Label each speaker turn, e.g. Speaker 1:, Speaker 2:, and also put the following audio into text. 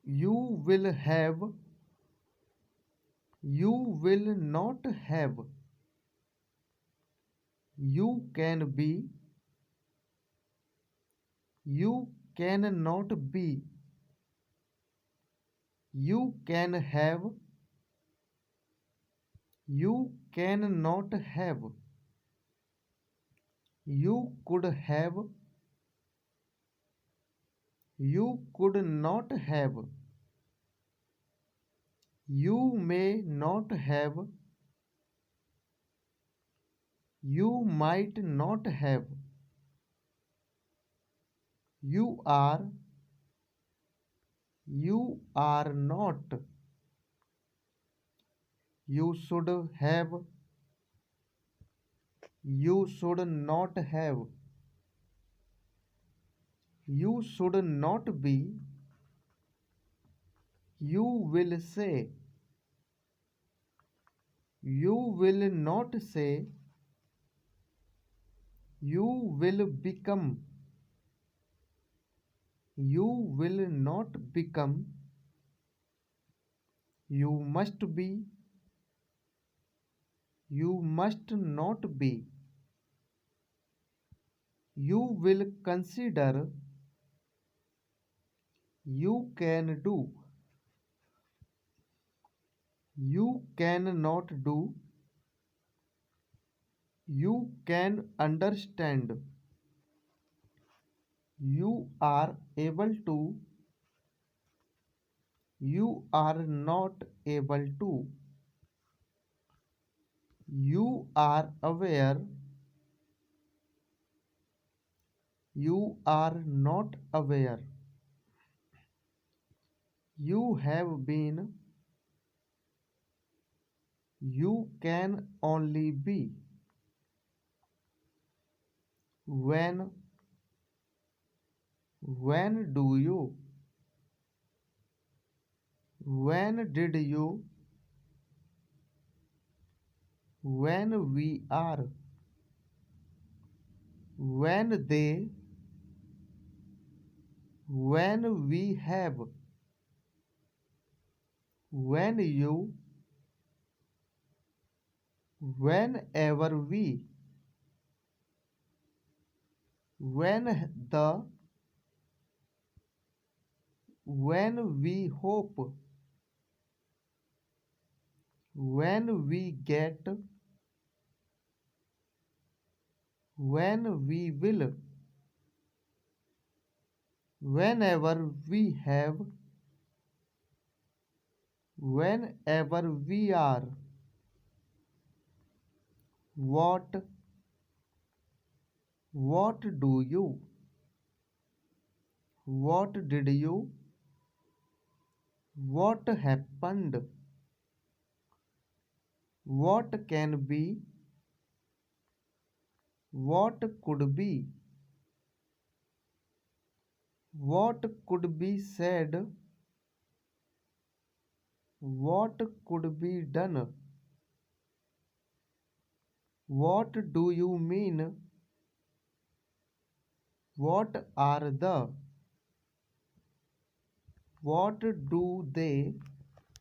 Speaker 1: You will have. You will not have. You can be. You cannot be. You can have. You cannot have. You could have. You could not have. You may not have. You might not have. You are. You are not. You should have. You should not have. You should not be. You will say. You will not say. You will become. You will not become. You must be. You must not be. You will consider. You can do. You cannot do. You can understand. You are able to. You are not able to. You are aware. You are not aware. You have been. You can only be. When. When do you? When did you? When we are. When they. When we have. When you. Whenever we. When the. When we hope. When we get. When we will. Whenever we have. Whenever we are. What. What do you? What did you? What happened? What can be? What could be? What could be said? What could be done? What do you mean? What are the? What do they?